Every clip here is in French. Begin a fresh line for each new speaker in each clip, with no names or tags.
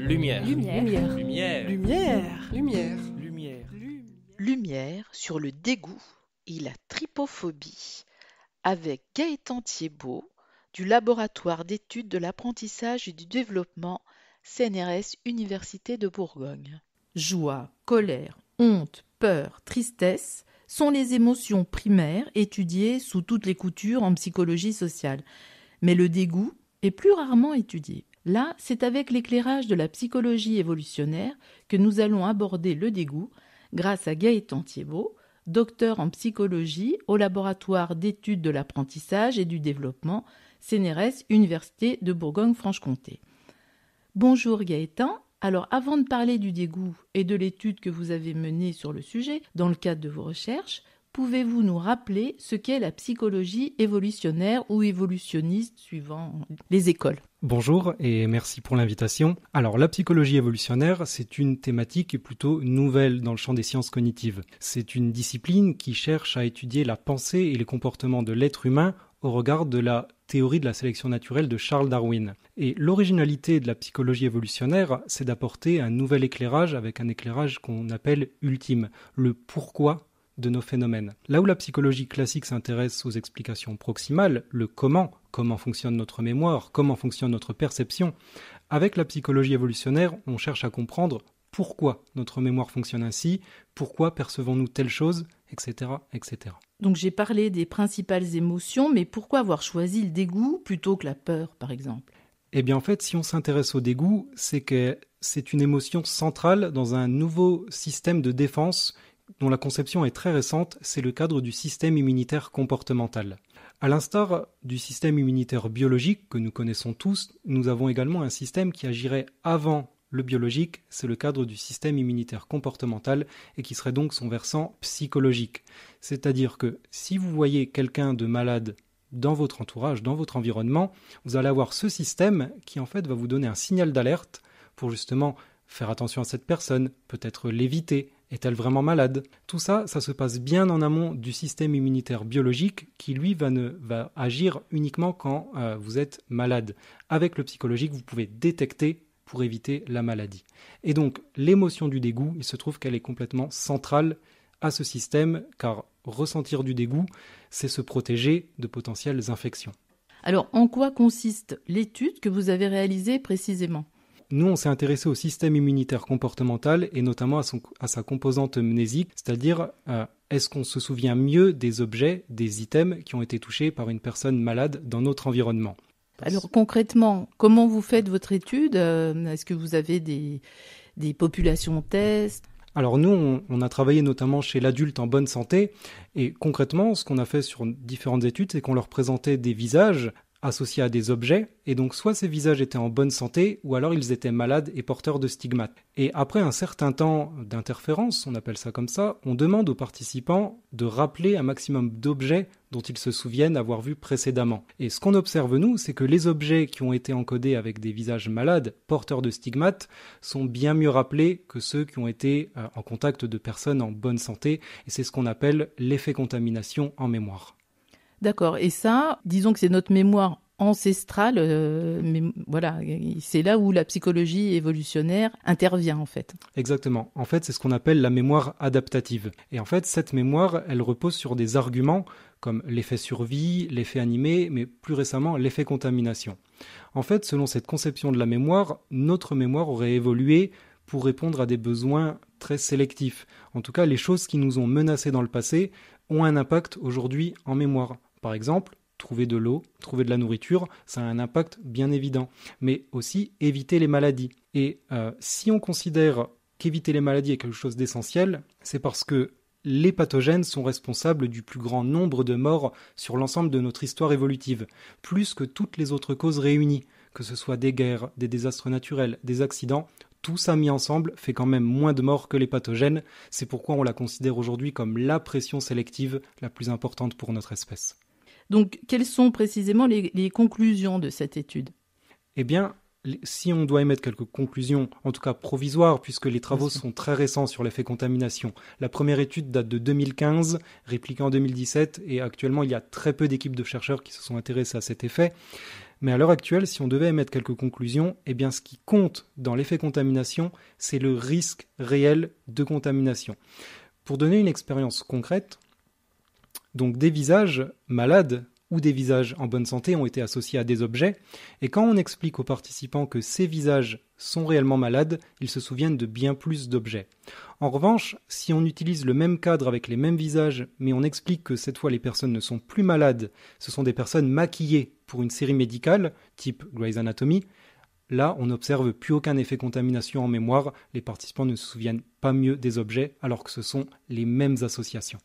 Lumière.
Lumière.
Lumière.
Lumière.
Lumière.
Lumière.
Lumière sur le dégoût et la trypophobie avec Gaëtan Thiebaud du laboratoire d'études de l'apprentissage et du développement CNRS Université de Bourgogne.
Joie, colère, honte, peur, tristesse sont les émotions primaires étudiées sous toutes les coutures en psychologie sociale. Mais le dégoût est plus rarement étudié. Là, c'est avec l'éclairage de la psychologie évolutionnaire que nous allons aborder le dégoût grâce à Gaëtan Thiebaud, docteur en psychologie au laboratoire d'études de l'apprentissage et du développement CNRS Université de Bourgogne-Franche-Comté. Bonjour Gaëtan. Alors avant de parler du dégoût et de l'étude que vous avez menée sur le sujet dans le cadre de vos recherches, pouvez-vous nous rappeler ce qu'est la psychologie évolutionnaire ou évolutionniste suivant les écoles ?
Bonjour et merci pour l'invitation. Alors la psychologie évolutionnaire, c'est une thématique plutôt nouvelle dans le champ des sciences cognitives. C'est une discipline qui cherche à étudier la pensée et les comportements de l'être humain au regard de la théorie de la sélection naturelle de Charles Darwin. Et l'originalité de la psychologie évolutionnaire, c'est d'apporter un nouvel éclairage avec un éclairage qu'on appelle ultime, le pourquoi de nos phénomènes. Là où la psychologie classique s'intéresse aux explications proximales, le comment fonctionne notre mémoire, comment fonctionne notre perception, avec la psychologie évolutionnaire, on cherche à comprendre pourquoi notre mémoire fonctionne ainsi, pourquoi percevons-nous telle chose, etc., etc.
Donc j'ai parlé des principales émotions, mais pourquoi avoir choisi le dégoût plutôt que la peur, par exemple ?
Eh bien en fait, si on s'intéresse au dégoût, c'est que c'est une émotion centrale dans un nouveau système de défense dont la conception est très récente, c'est le cadre du système immunitaire comportemental. À l'instar du système immunitaire biologique que nous connaissons tous, nous avons également un système qui agirait avant le biologique, c'est le cadre du système immunitaire comportemental et qui serait donc son versant psychologique. C'est-à-dire que si vous voyez quelqu'un de malade dans votre entourage, dans votre environnement, vous allez avoir ce système qui en fait va vous donner un signal d'alerte pour justement faire attention à cette personne, peut-être l'éviter. Est-elle vraiment malade ? Tout ça, ça se passe bien en amont du système immunitaire biologique qui, lui, va agir uniquement quand vous êtes malade. Avec le psychologique, vous pouvez détecter pour éviter la maladie. Et donc, l'émotion du dégoût, il se trouve qu'elle est complètement centrale à ce système, car ressentir du dégoût, c'est se protéger de potentielles infections.
Alors, en quoi consiste l'étude que vous avez réalisée précisément ?
Nous, on s'est intéressé au système immunitaire comportemental et notamment à sa composante mnésique, c'est-à-dire est-ce qu'on se souvient mieux des objets, des items qui ont été touchés par une personne malade dans notre environnement.
Alors concrètement, comment vous faites votre étude ? Est-ce que vous avez des populations tests ?
Alors nous, on a travaillé notamment chez l'adulte en bonne santé et concrètement, ce qu'on a fait sur différentes études, c'est qu'on leur présentait des visages associés à des objets, et donc soit ces visages étaient en bonne santé, ou alors ils étaient malades et porteurs de stigmates. Et après un certain temps d'interférence, on appelle ça comme ça, on demande aux participants de rappeler un maximum d'objets dont ils se souviennent avoir vu précédemment. Et ce qu'on observe nous, c'est que les objets qui ont été encodés avec des visages malades, porteurs de stigmates, sont bien mieux rappelés que ceux qui ont été en contact de personnes en bonne santé, et c'est ce qu'on appelle l'effet contamination en mémoire.
D'accord, et ça, disons que c'est notre mémoire ancestrale, mais voilà, c'est là où la psychologie évolutionnaire intervient en fait.
Exactement, en fait c'est ce qu'on appelle la mémoire adaptative. Et en fait cette mémoire, elle repose sur des arguments comme l'effet survie, l'effet animé, mais plus récemment l'effet contamination. En fait, selon cette conception de la mémoire, notre mémoire aurait évolué pour répondre à des besoins très sélectifs. En tout cas, les choses qui nous ont menacés dans le passé ont un impact aujourd'hui en mémoire. Par exemple, trouver de l'eau, trouver de la nourriture, ça a un impact bien évident. Mais aussi éviter les maladies. Et si on considère qu'éviter les maladies est quelque chose d'essentiel, c'est parce que les pathogènes sont responsables du plus grand nombre de morts sur l'ensemble de notre histoire évolutive, plus que toutes les autres causes réunies, que ce soit des guerres, des désastres naturels, des accidents. Tout ça mis ensemble fait quand même moins de morts que les pathogènes. C'est pourquoi on la considère aujourd'hui comme la pression sélective la plus importante pour notre espèce.
Donc, quelles sont précisément les conclusions de cette étude ?
Eh bien, si on doit émettre quelques conclusions, en tout cas provisoires, puisque les travaux sont très récents sur l'effet contamination. La première étude date de 2015, répliquée en 2017, et actuellement il y a très peu d'équipes de chercheurs qui se sont intéressées à cet effet. Mais à l'heure actuelle, si on devait émettre quelques conclusions, eh bien ce qui compte dans l'effet contamination, c'est le risque réel de contamination. Pour donner une expérience concrète, donc des visages malades ou des visages en bonne santé ont été associés à des objets, et quand on explique aux participants que ces visages sont réellement malades, ils se souviennent de bien plus d'objets. En revanche, si on utilise le même cadre avec les mêmes visages, mais on explique que cette fois les personnes ne sont plus malades, ce sont des personnes maquillées pour une série médicale, type Grey's Anatomy, là on n'observe plus aucun effet contamination en mémoire, les participants ne se souviennent pas mieux des objets alors que ce sont les mêmes associations.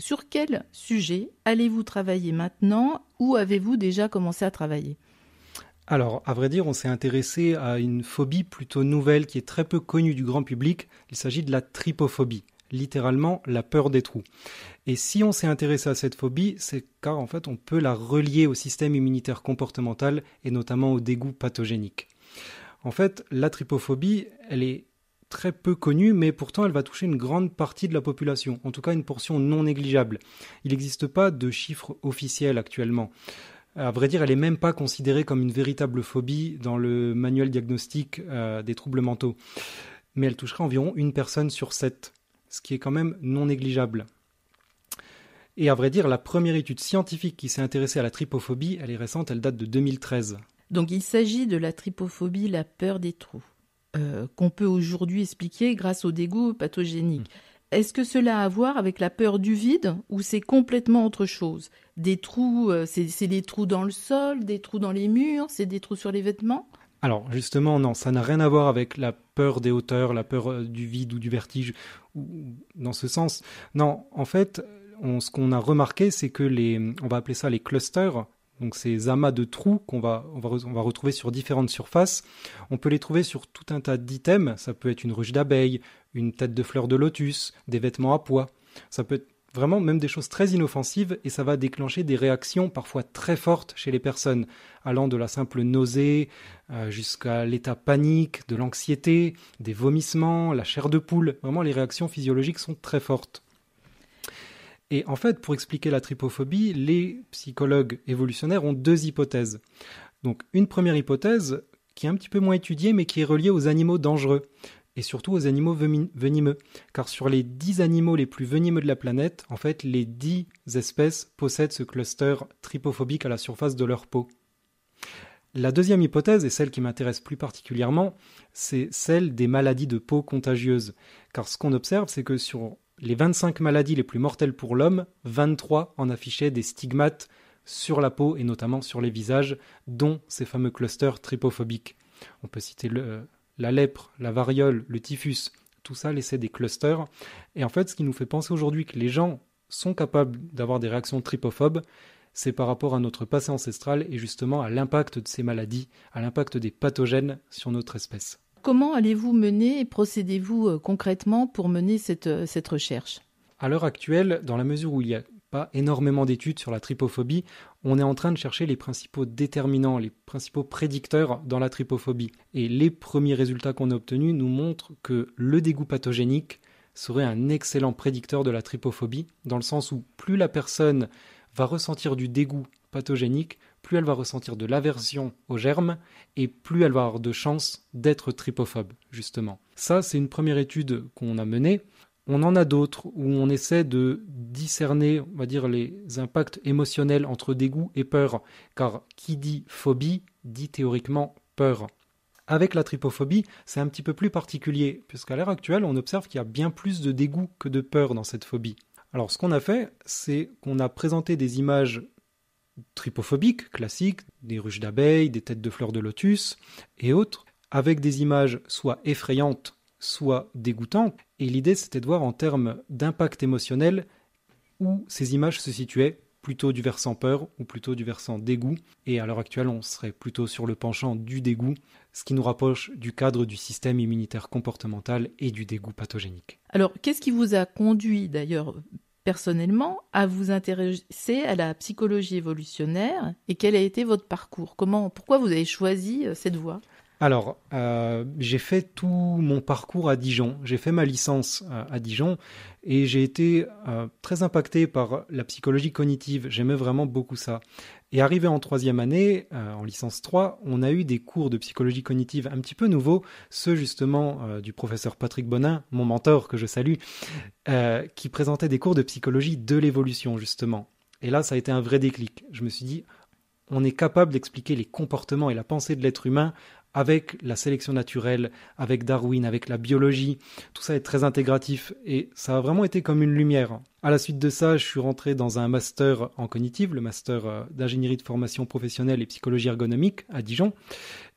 Sur quel sujet allez-vous travailler maintenant ou avez-vous déjà commencé à travailler ?
Alors, à vrai dire, on s'est intéressé à une phobie plutôt nouvelle qui est très peu connue du grand public. Il s'agit de la trypophobie, littéralement la peur des trous. Et si on s'est intéressé à cette phobie, c'est car en fait on peut la relier au système immunitaire comportemental et notamment au dégoût pathogénique. En fait, la trypophobie, elle est très peu connue, mais pourtant elle va toucher une grande partie de la population, en tout cas une portion non négligeable. Il n'existe pas de chiffres officiels actuellement. À vrai dire, elle n'est même pas considérée comme une véritable phobie dans le manuel diagnostique des troubles mentaux. Mais elle toucherait environ 1 personne sur 7, ce qui est quand même non négligeable. Et à vrai dire, la première étude scientifique qui s'est intéressée à la trypophobie, elle est récente, elle date de 2013.
Donc il s'agit de la trypophobie, la peur des trous, qu'on peut aujourd'hui expliquer grâce au dégoût pathogénique. Est-ce que cela a à voir avec la peur du vide ou c'est complètement autre chose ? Des trous, c'est des trous dans le sol, des trous dans les murs, c'est des trous sur les vêtements ?
Alors justement, non, ça n'a rien à voir avec la peur des hauteurs, la peur du vide ou du vertige, ou dans ce sens. Non, en fait, ce qu'on a remarqué, c'est que on va appeler ça les clusters, donc ces amas de trous qu'on va retrouver sur différentes surfaces. On peut les trouver sur tout un tas d'items. Ça peut être une ruche d'abeilles, une tête de fleur de lotus, des vêtements à pois. Ça peut être vraiment même des choses très inoffensives et ça va déclencher des réactions parfois très fortes chez les personnes, allant de la simple nausée jusqu'à l'état panique, de l'anxiété, des vomissements, la chair de poule. Vraiment, les réactions physiologiques sont très fortes. Et en fait, pour expliquer la trypophobie, les psychologues évolutionnaires ont 2 hypothèses. Donc une première hypothèse qui est un petit peu moins étudiée, mais qui est reliée aux animaux dangereux, et surtout aux animaux venimeux. Car sur les 10 animaux les plus venimeux de la planète, en fait, les 10 espèces possèdent ce cluster trypophobique à la surface de leur peau. La deuxième hypothèse, et celle qui m'intéresse plus particulièrement, c'est celle des maladies de peau contagieuses. Car ce qu'on observe, c'est que sur les 25 maladies les plus mortelles pour l'homme, 23 en affichaient des stigmates sur la peau et notamment sur les visages, dont ces fameux clusters trypophobiques. On peut citer la lèpre, la variole, le typhus, tout ça laissait des clusters. Et en fait, ce qui nous fait penser aujourd'hui que les gens sont capables d'avoir des réactions trypophobes, c'est par rapport à notre passé ancestral et justement à l'impact de ces maladies, à l'impact des pathogènes sur notre espèce.
Comment allez-vous mener et procédez-vous concrètement pour mener cette recherche ?
À l'heure actuelle, dans la mesure où il n'y a pas énormément d'études sur la trypophobie, on est en train de chercher les principaux déterminants, les principaux prédicteurs dans la trypophobie. Et les premiers résultats qu'on a obtenus nous montrent que le dégoût pathogénique serait un excellent prédicteur de la trypophobie, dans le sens où plus la personne va ressentir du dégoût pathogénique, plus elle va ressentir de l'aversion aux germes et plus elle va avoir de chances d'être trypophobe, justement. Ça, c'est une première étude qu'on a menée. On en a d'autres où on essaie de discerner, on va dire, les impacts émotionnels entre dégoût et peur, car qui dit phobie dit théoriquement peur. Avec la trypophobie, c'est un petit peu plus particulier, puisqu'à l'heure actuelle, on observe qu'il y a bien plus de dégoût que de peur dans cette phobie. Alors, ce qu'on a fait, c'est qu'on a présenté des images trypophobiques classiques, des ruches d'abeilles, des têtes de fleurs de lotus et autres, avec des images soit effrayantes, soit dégoûtantes. Et l'idée, c'était de voir en termes d'impact émotionnel où ces images se situaient, plutôt du versant peur ou plutôt du versant dégoût. Et à l'heure actuelle, on serait plutôt sur le penchant du dégoût, ce qui nous rapproche du cadre du système immunitaire comportemental et du dégoût pathogénique.
Alors, qu'est-ce qui vous a conduit d'ailleurs personnellement à vous intéresser à la psychologie évolutionnaire et quel a été votre parcours ? Pourquoi vous avez choisi cette voie ?
Alors, j'ai fait tout mon parcours à Dijon. J'ai fait ma licence à Dijon et j'ai été très impacté par la psychologie cognitive. J'aimais vraiment beaucoup ça. Et arrivé en troisième année, en licence 3, on a eu des cours de psychologie cognitive un petit peu nouveaux, ceux justement du professeur Patrick Bonin, mon mentor que je salue, qui présentait des cours de psychologie de l'évolution justement. Et là, ça a été un vrai déclic. Je me suis dit, on est capable d'expliquer les comportements et la pensée de l'être humain avec la sélection naturelle, avec Darwin, avec la biologie. Tout ça est très intégratif et ça a vraiment été comme une lumière. À la suite de ça, je suis rentré dans un master en cognitive, le master d'ingénierie de formation professionnelle et psychologie ergonomique à Dijon.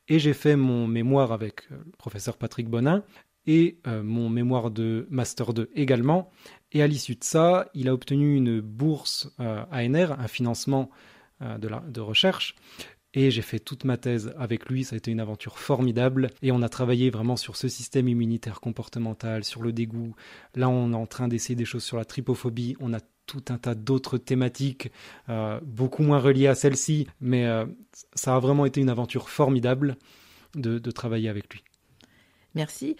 Et j'ai fait mon mémoire avec le professeur Patrick Bonin et mon mémoire de master 2 également. Et à l'issue de ça, il a obtenu une bourse ANR, un financement de recherche. Et j'ai fait toute ma thèse avec lui, ça a été une aventure formidable. Et on a travaillé vraiment sur ce système immunitaire comportemental, sur le dégoût. Là, on est en train d'essayer des choses sur la trypophobie. On a tout un tas d'autres thématiques, beaucoup moins reliées à celle-ci. Mais ça a vraiment été une aventure formidable de travailler avec lui.
Merci.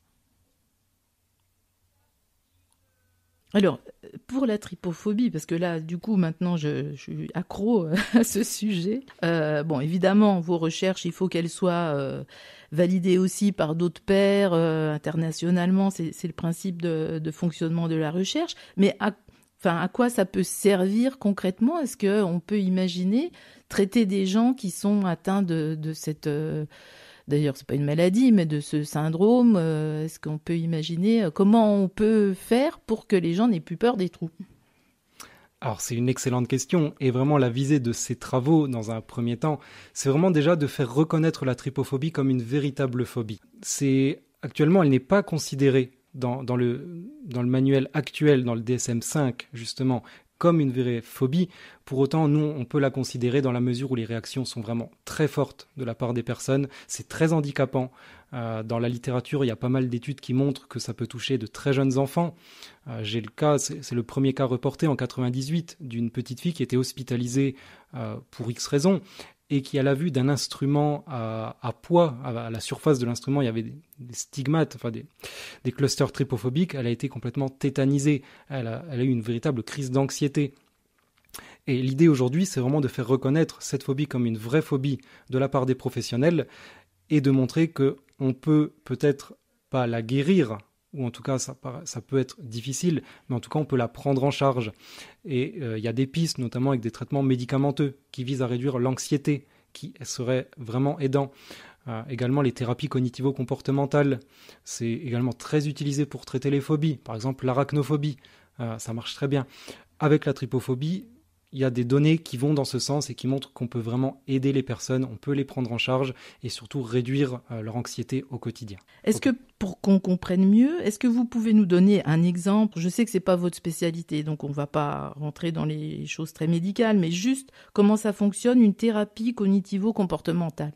Alors, pour la trypophobie, parce que là, du coup, maintenant, je suis accro à ce sujet. Bon, évidemment, vos recherches, il faut qu'elles soient validées aussi par d'autres pairs internationalement. C'est le principe de fonctionnement de la recherche. Mais à quoi ça peut servir concrètement? Est-ce qu'on peut imaginer traiter des gens qui sont atteints de cette... D'ailleurs, c'est pas une maladie, mais de ce syndrome, est-ce qu'on peut imaginer comment on peut faire pour que les gens n'aient plus peur des trous?
Alors, c'est une excellente question. Et vraiment, la visée de ces travaux, dans un premier temps, c'est vraiment déjà de faire reconnaître la trypophobie comme une véritable phobie. Actuellement, elle n'est pas considérée dans le manuel actuel, dans le DSM-5, justement, comme une vraie phobie. Pour autant, nous, on peut la considérer dans la mesure où les réactions sont vraiment très fortes de la part des personnes. C'est très handicapant. Dans la littérature, il y a pas mal d'études qui montrent que ça peut toucher de très jeunes enfants. J'ai le cas, c'est le premier cas reporté en 98 d'une petite fille qui était hospitalisée pour X raisons et qui, à la vue d'un instrument à poids, à la surface de l'instrument, il y avait des stigmates, enfin des clusters trypophobiques, elle a été complètement tétanisée. Elle a eu une véritable crise d'anxiété. Et l'idée aujourd'hui, c'est vraiment de faire reconnaître cette phobie comme une vraie phobie de la part des professionnels et de montrer qu'on peut peut-être pas la guérir, ou en tout cas ça peut être difficile, mais en tout cas on peut la prendre en charge. Et il y a des pistes, notamment avec des traitements médicamenteux, qui visent à réduire l'anxiété, qui serait vraiment aidant. Également les thérapies cognitivo-comportementales, c'est également très utilisé pour traiter les phobies, par exemple l'arachnophobie, ça marche très bien. Avec la trypophobie, il y a des données qui vont dans ce sens et qui montrent qu'on peut vraiment aider les personnes, on peut les prendre en charge et surtout réduire leur anxiété au quotidien.
Est-ce que, pour qu'on comprenne mieux, est-ce que vous pouvez nous donner un exemple? Je sais que ce n'est pas votre spécialité, donc on ne va pas rentrer dans les choses très médicales, mais juste comment ça fonctionne, une thérapie cognitivo-comportementale?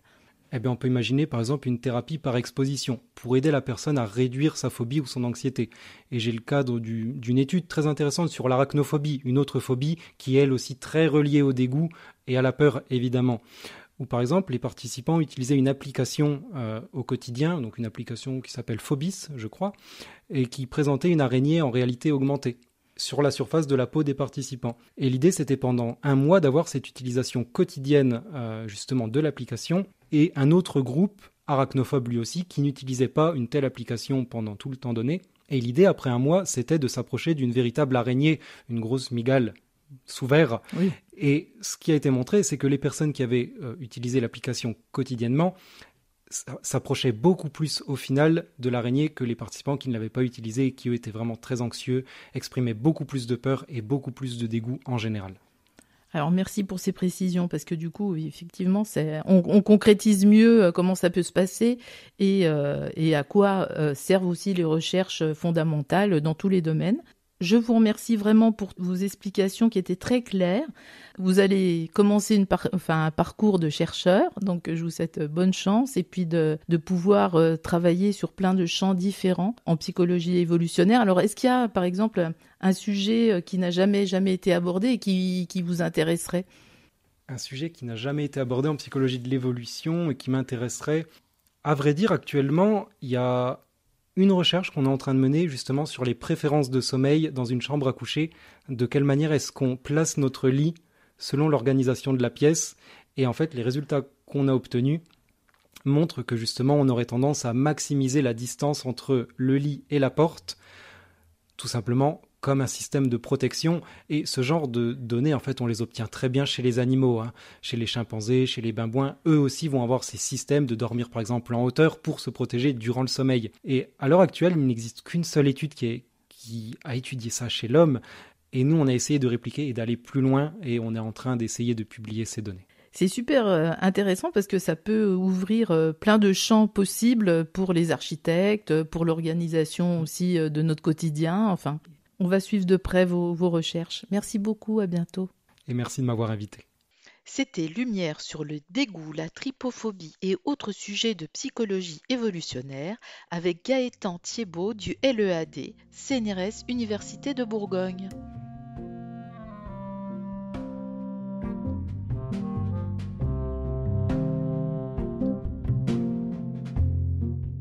Eh bien, on peut imaginer par exemple une thérapie par exposition pour aider la personne à réduire sa phobie ou son anxiété. Et j'ai le cadre d'une étude très intéressante sur l'arachnophobie, une autre phobie qui est elle aussi très reliée au dégoût et à la peur évidemment. Où par exemple les participants utilisaient une application au quotidien, donc une application qui s'appelle Phobis, je crois, et qui présentait une araignée en réalité augmentée sur la surface de la peau des participants. Et l'idée, c'était pendant un mois d'avoir cette utilisation quotidienne justement de l'application et un autre groupe, arachnophobe lui aussi, qui n'utilisait pas une telle application pendant tout le temps donné. Et l'idée, après un mois, c'était de s'approcher d'une véritable araignée, une grosse mygale sous verre.
Oui.
Et ce qui a été montré, c'est que les personnes qui avaient utilisé l'application quotidiennement s'approchaient beaucoup plus au final de l'araignée que les participants qui ne l'avaient pas utilisée et qui eux étaient vraiment très anxieux, exprimaient beaucoup plus de peur et beaucoup plus de dégoût en général.
Alors merci pour ces précisions parce que du coup effectivement on concrétise mieux comment ça peut se passer et à quoi servent aussi les recherches fondamentales dans tous les domaines. Je vous remercie vraiment pour vos explications qui étaient très claires. Vous allez commencer un parcours de chercheur, donc je vous souhaite bonne chance et puis de pouvoir travailler sur plein de champs différents en psychologie évolutionnaire. Alors, est-ce qu'il y a, par exemple, un sujet qui n'a jamais été abordé et qui vous intéresserait ?
Un sujet qui n'a jamais été abordé en psychologie de l'évolution et qui m'intéresserait. À vrai dire, actuellement, il y a une recherche qu'on est en train de mener justement sur les préférences de sommeil dans une chambre à coucher. De quelle manière est-ce qu'on place notre lit selon l'organisation de la pièce. Et en fait, les résultats qu'on a obtenus montrent que justement, on aurait tendance à maximiser la distance entre le lit et la porte, tout simplement comme un système de protection. Et ce genre de données, en fait, on les obtient très bien chez les animaux, hein. Chez les chimpanzés, chez les babouins, eux aussi vont avoir ces systèmes de dormir par exemple en hauteur pour se protéger durant le sommeil. Et à l'heure actuelle, il n'existe qu'une seule étude qui a étudié ça chez l'homme. Et nous, on a essayé de répliquer et d'aller plus loin, et on est en train d'essayer de publier ces données.
C'est super intéressant parce que ça peut ouvrir plein de champs possibles pour les architectes, pour l'organisation aussi de notre quotidien. Enfin, on va suivre de près vos recherches. Merci beaucoup, à bientôt.
Et merci de m'avoir invité.
C'était Lumière sur le dégoût, la trypophobie et autres sujets de psychologie évolutionnaire avec Gaëtan Thiebaud du LEAD, CNRS Université de Bourgogne.